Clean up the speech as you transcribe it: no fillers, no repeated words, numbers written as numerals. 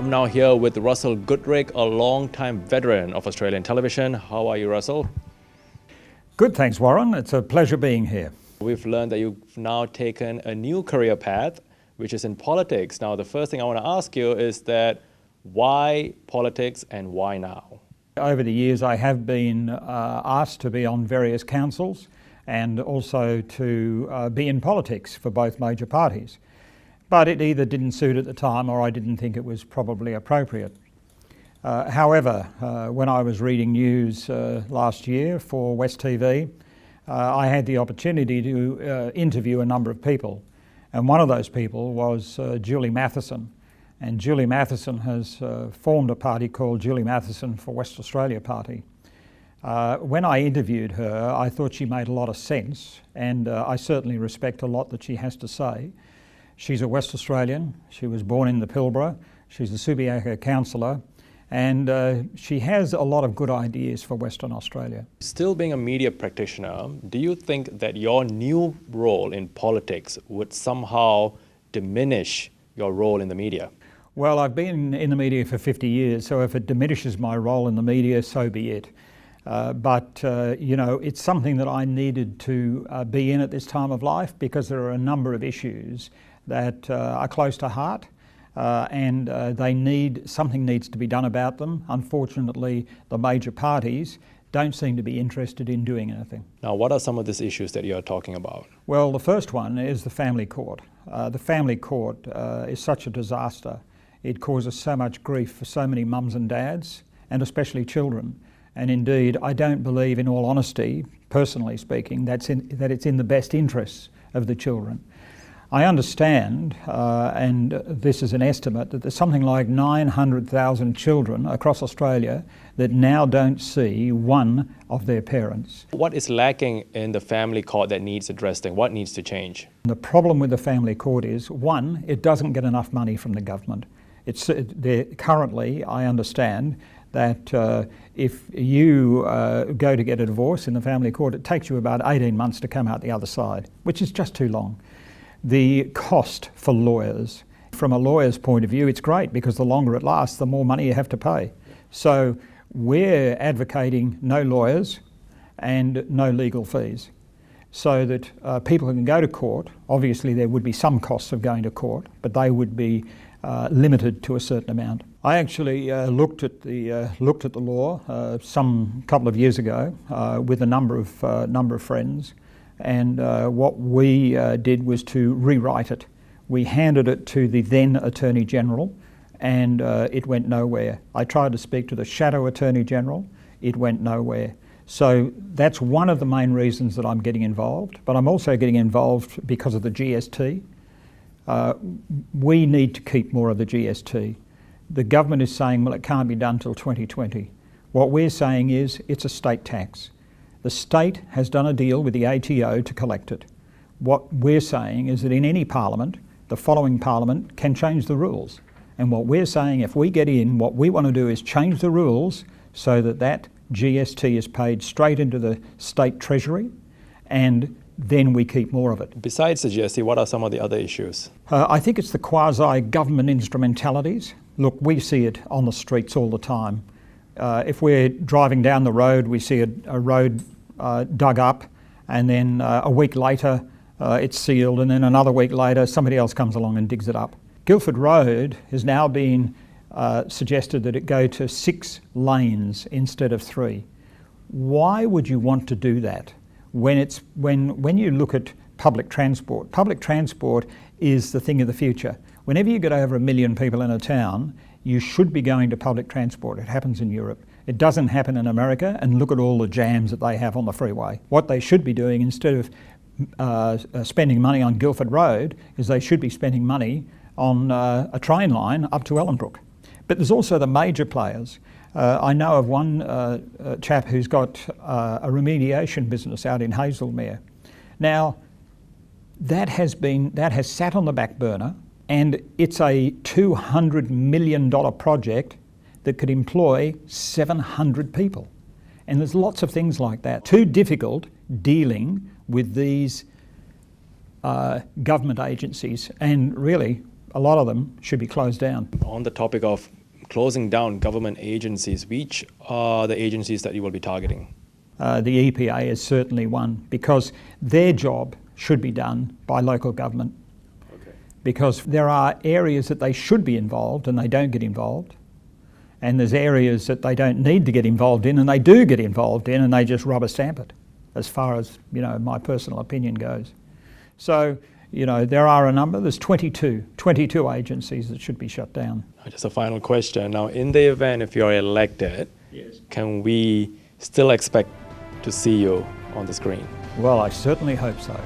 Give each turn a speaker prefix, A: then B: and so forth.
A: I'm now here with Russell Goodrick, a long-time veteran of Australian television. How are you, Russell?
B: Good, thanks, Warren. It's a pleasure being here.
A: We've learned that you've now taken a new career path, which is in politics. Now, the first thing I want to ask you is that why politics and why now?
B: Over the years, I have been asked to be on various councils and also to be in politics for both major parties. But it either didn't suit at the time or I didn't think it was probably appropriate. However, when I was reading news last year for West TV, I had the opportunity to interview a number of people. And one of those people was Julie Mathieson. And Julie Mathieson has formed a party called Julie Mathieson for West Australia Party. When I interviewed her, I thought she made a lot of sense, and I certainly respect a lot that she has to say. She's a West Australian, she was born in the Pilbara, she's a Subiaco councillor, and she has a lot of good ideas for Western Australia.
A: Still being a media practitioner, do you think that your new role in politics would somehow diminish your role in the media?
B: Well, I've been in the media for 50 years, so if it diminishes my role in the media, so be it. But you know, it's something that I needed to be in at this time of life because there are a number of issues that are close to heart and something needs to be done about them. Unfortunately, the major parties don't seem to be interested in doing anything.
A: Now, what are some of these issues that you're talking about?
B: Well, the first one is the family court. The family court is such a disaster. It causes so much grief for so many mums and dads, and especially children. And indeed, I don't believe, in all honesty, personally speaking, that it's in the best interests of the children. I understand, and this is an estimate, that there's something like 900,000 children across Australia that now don't see one of their parents.
A: What is lacking in the family court that needs addressing? What needs to change?
B: The problem with the family court is, one, it doesn't get enough money from the government. Currently, I understand that if you go to get a divorce in the family court, it takes you about 18 months to come out the other side, which is just too long. The cost for lawyers, from a lawyer's point of view, it's great because the longer it lasts, the more money you have to pay. So we're advocating no lawyers and no legal fees so that people can go to court. Obviously there would be some costs of going to court, but they would be limited to a certain amount. I actually looked at the law some couple of years ago with a number of friends, and what we did was to rewrite it. We handed it to the then Attorney General, and it went nowhere. I tried to speak to the Shadow Attorney General, it went nowhere. So that's one of the main reasons that I'm getting involved, but I'm also getting involved because of the GST. We need to keep more of the GST. The government is saying, well, it can't be done till 2020. What we're saying is it's a state tax. The state has done a deal with the ATO to collect it. What we're saying is that in any parliament, the following parliament can change the rules. And what we're saying, if we get in, what we want to do is change the rules so that that GST is paid straight into the state treasury, and then we keep more of it.
A: Besides the GST, what are some of the other issues?
B: I think it's the quasi-government instrumentalities. Look, we see it on the streets all the time. If we're driving down the road, we see a road dug up, and then a week later it's sealed, and then another week later somebody else comes along and digs it up. Guildford Road has now been suggested that it go to 6 lanes instead of 3. Why would you want to do that? When you look at public transport is the thing of the future. Whenever you get over 1 million people in a town, you should be going to public transport. It happens in Europe. It doesn't happen in America, and look at all the jams that they have on the freeway. What they should be doing, instead of spending money on Guildford Road, is they should be spending money on a train line up to Ellenbrook. But there's also the major players. I know of one chap who's got a remediation business out in Hazelmere. Now, that has sat on the back burner, and it's a $200 million project that could employ 700 people. And there's lots of things like that. Too difficult dealing with these government agencies, and really a lot of them should be closed down.
A: On the topic of closing down government agencies, which are the agencies that you will be targeting?
B: The EPA is certainly one, because their job should be done by local government.
A: Okay.
B: Because there are areas that they should be involved and they don't get involved. And there's areas that they don't need to get involved in and they do get involved in, and they just rubber stamp it, as far as, you know, my personal opinion goes. So, you know, there are a number, there's 22 agencies that should be shut down.
A: Just a final question. Now, in the event if you're elected,
B: Yes.
A: can we still expect to see you on the screen?
B: Well, I certainly hope so.